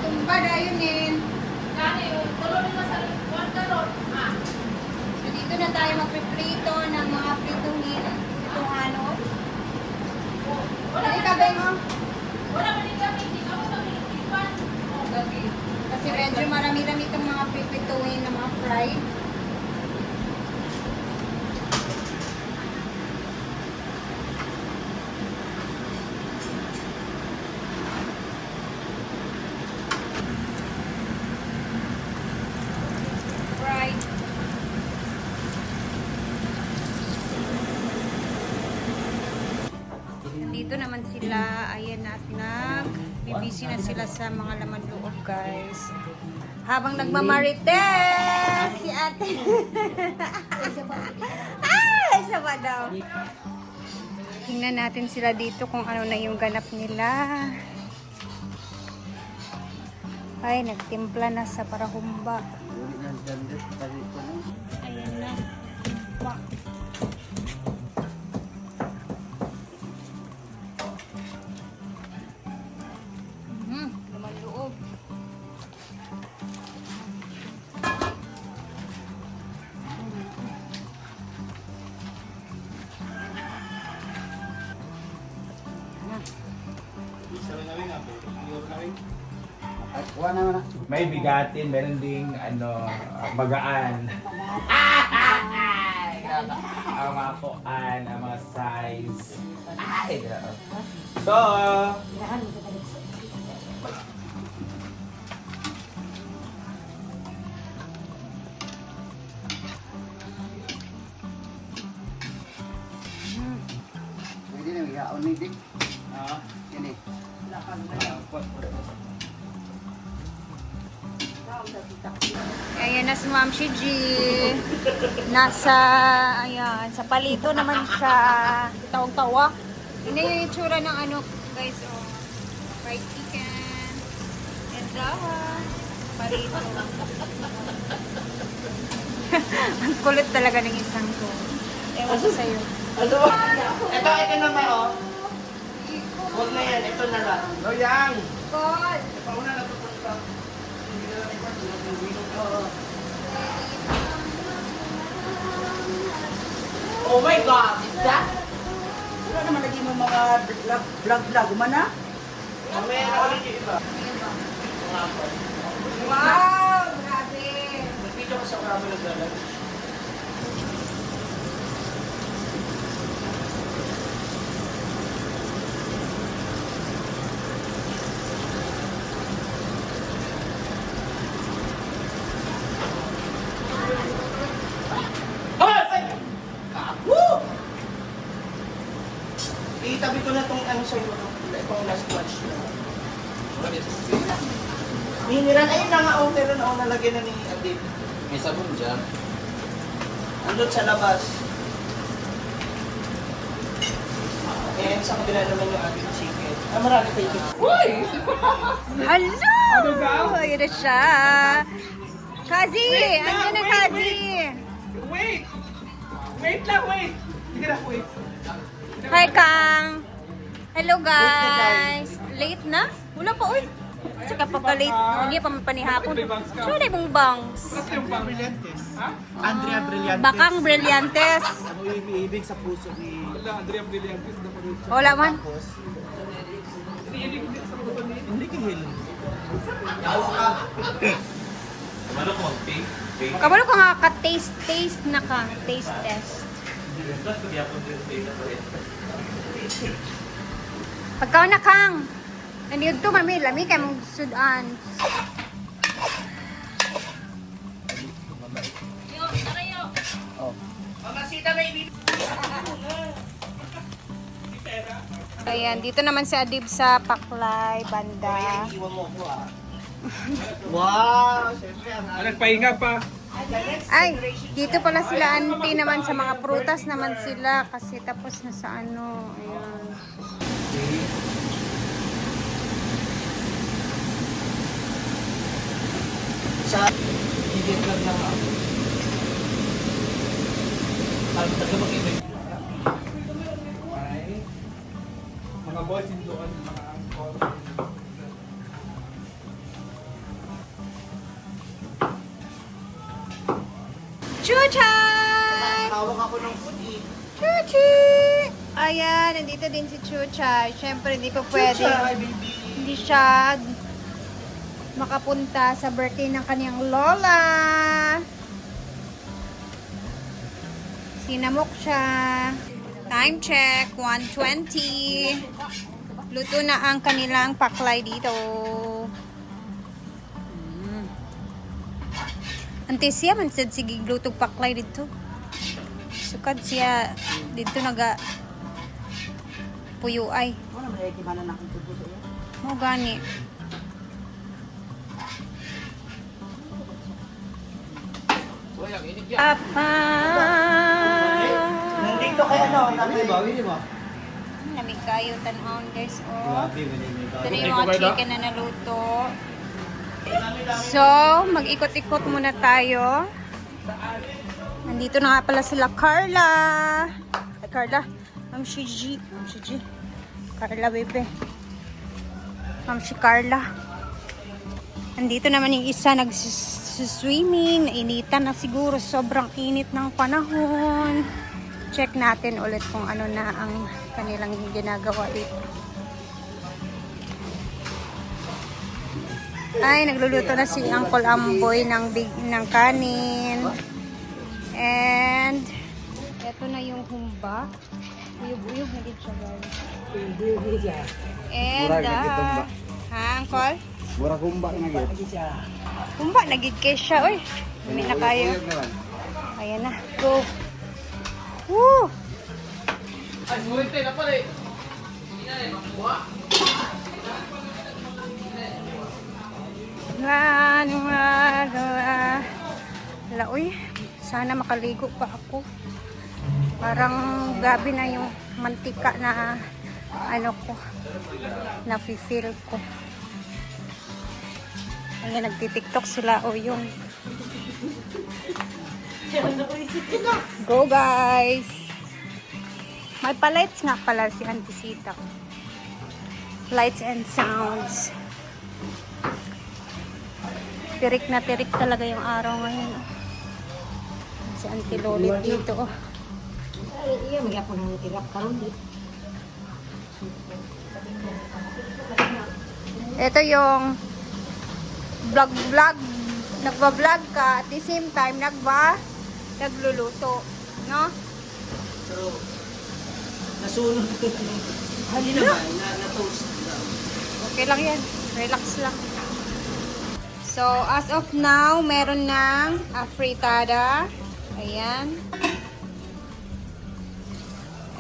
Tumba dayunin. So dito na tayo magpiprito ng mga prituhin. Itong ano. Hindi ka ba mo? Kasi medyo marami-rami itong mga prituhin ng mga fried. Dito naman sila, ayan at nagbibisi na sila sa mga laman loob, guys. Habang nagmamarites si ate. Ay, isa daw. Tingnan natin sila dito kung ano na yung ganap nila. Ay, nagtimpla na sa parahumba. Ayan na. Wow. Laman loob. May bigatin, meron ding magaan. Ang mga kuan, ang mga size. Ay, so, Hindi na mga unidik. Ini. Ayan na si Ma'am Shiji. Nasa, ayan, sa palito naman siya. Tawag-tawa. Yun na yung itsura ng ano, guys, oh. Fried chicken. And palito. Ang kulit talaga ng isang ko. Ewan ko sa'yo. Ito naman oh. Huwag na yan, ito na lang. no yang. God! Pauna na ito sa Oh my God! Is that? Wala naman lagi mo mga vlog man na? Mamaya na ulit yung iba. Wow! Grabe! Mag-video ko sa camera dala. Itabi ko na itong ano sa'yo, itong last watch na. Miniran, ayun na nga, oh, meron na ako nalagyan na ni Adib. May sabon dyan. Andun sa labas. And sa kabila naman yung ating chicken. Ah, marami tayo chicken. Uy! Hello! Ano ka? Ayan na siya. Kazi! Ano na, Kazi? Wait! Wait lang, wait! Sige na, wait. Hi, Kang! Hello, guys! Late na? Wala pa, uy! Tsaka pagka-late, hindi pa panihapon. So, wala yung bangs. Brillantes. Ha? Andrea Brillantes. Bakang Brillantes. Ano ibig sa puso ni... Andrea Brillantes. Wala man. Hindi ka hil. Kabalo ka nga ka-taste na ka. Taste test. Pagka na, Kang! Nandito to, mami. Lami kayo mong sudan. Mamasita na ibig. Ayan, dito naman si Adib sa Paklay, banda. Iwan mo ko ah. Wow! Siyempre, ang Nagpahinga pa. Ay, dito pala sila auntie naman sa mga prutas naman sila kasi tapos na sa ano. Ayan. sa higit lang lang ako. Parang taga mag-ibig. Mga boys, yung doon, mga angkor. Chuchay! Tawag ako ng food eh. Chuchi! Ayan, nandito din si Chuchay. Siyempre, hindi pa pwede. Hindi siya makapunta sa birthday ng kanyang lola. Sinamok siya. Time check, 1:20. Luto na ang kanilang paklay dito. Ante siya man sad sige glutog paklay dito. Sukad siya dito naga puyo ay. Ano naman gimana na akong tubo sa'yo? Mo gani. Papa. Nandito kayo ano? Hindi ba? Lamig kayo tanahon guys. Oh. Ito na yung mga chicken na naluto. So, mag-ikot-ikot muna tayo. Nandito na nga pala sila Carla. Ay, Carla. Ma'am Shiji. Carla, bebe. Ma'am si Carla. Nandito naman yung isa nag-swimming. Nainitan na siguro. Sobrang init ng panahon. Check natin ulit kung ano na ang kanilang ginagawa dito. Ay, nagluluto na si Uncle Amboy ng kanin. And, eto na yung humba. Uyog-uyog na dito siya, guys. And, Uncle? Mura kumba na gid. Humba, nagid kay siya, oy. Dumi na kayo. Ayan na, go. Woo! Ay, sulit na pala eh. Uy, sana makaligo pa ako. Parang gabi na yung mantika na ano ko, na-feel ko. Ayan, nagtitiktok sila o yung go guys. May palights nga pala si Auntie Sita. Lights and sounds. Tirik na tirik talaga yung araw ngayon. Si Auntie Lolit dito. Iya, magyapon ng tirap karon dito. Ito yung vlog. Nagba-vlog ka at the same time nagluluto. No? Pero, nasunod. Hindi naman, na-toast. Okay lang yan. Relax lang. So, as of now, meron ng afritada. Ayan.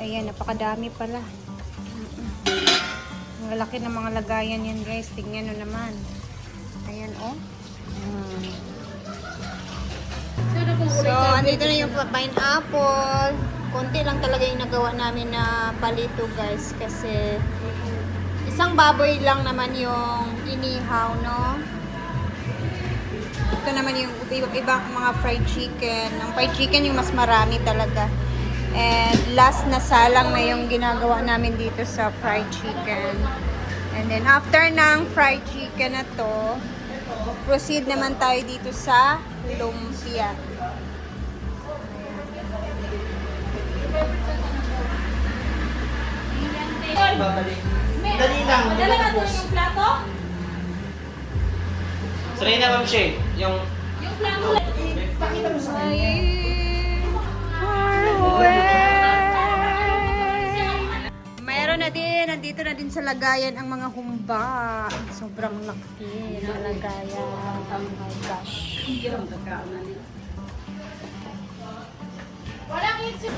Ayan, napakadami pala. Ang lalaki ng mga lagayan yan, guys. Tingnan nyo naman. Ayan, oh. So, andito na yung pineapple. Konti lang talaga yung nagawa namin na palito, guys. Kasi, isang baboy lang naman yung inihaw, no? Ito naman yung ibang mga fried chicken. Ang fried chicken yung mas marami talaga. And last na salang na yung ginagawa namin dito sa fried chicken. And then after ng fried chicken na to, proceed naman tayo dito sa lumpia. Dali lang. Madala na doon yung plato? Sanay na ma'am Shay, yung Yung plato lang. Pakita mo sa Mayroon na din, nandito na din sa lagayan ang mga humba. Sobrang laki ng lagayan. Oh my gosh. Walang YouTube.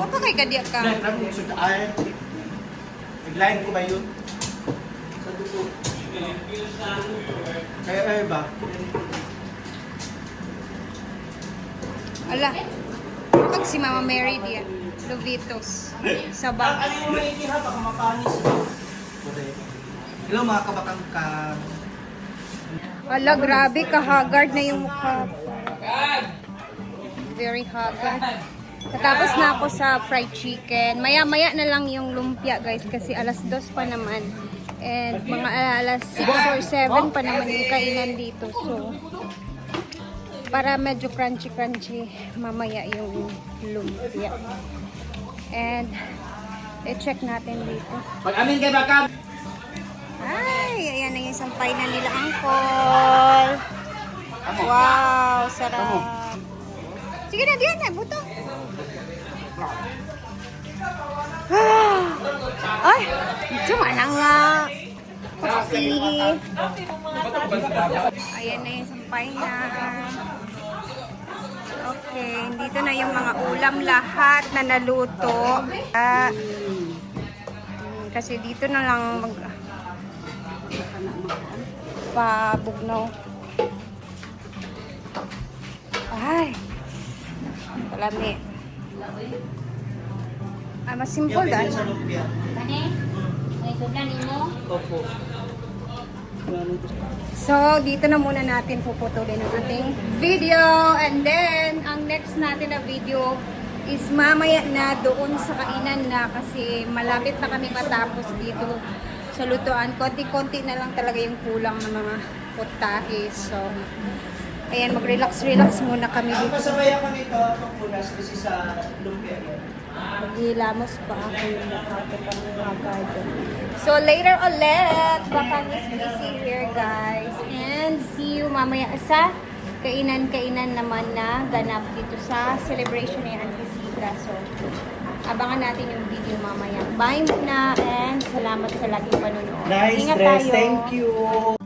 Baka kay kadya ka. Nag-line ko ba yun? Kaya ba? Ala. Kapag si Mama Mary diyan. Lovitos. Sa bag. Ano yung maikihap? Baka mapanis. Hello mga kabakangkan. Ala, grabe. Kahagard na yung mukha. Very haggard. Katapos na ako sa fried chicken. Maya-maya na lang yung lumpia, guys. Kasi alas 2 pa naman. And mga alas 6 or 7 pa naman yung kainan dito. So, para medyo crunchy-crunchy mamaya yung lumpia. And, i-check natin dito. Pag-amin kay Bakab! Ay, ayan na yung sampay na nila, Uncle. Wow, sarap. Sige na, diyan na, buto. Ay, ito na nga. Coffee. Ayan na yung sampay na. Okay, dito na yung mga ulam lahat na naluto. Kasi dito na lang mag pabugnaw. Ay, kalami. Mas simple dahil. Kani? May tublan nimo? Opo. So, dito na muna natin puputulin ang ating video. And then, ang next natin na video is mamaya na doon sa kainan na kasi malapit na kami matapos dito sa lutuan. Konti-konti na lang talaga yung kulang ng mga putahe. So, ayan, mag-relax-relax muna kami dito. Pasabay ako nito itong punas kasi sa lumpia yan. Maghilamos pa ako yung mukha ko pang hagard. So, later ulit. Baka miss busy here, guys. And see you mamaya sa kainan-kainan naman na ganap dito sa celebration ni Auntie Sita. So, abangan natin yung video mamaya. Bye muna and salamat sa laging panonood. Nice Ingat dress. tayo. Thank you.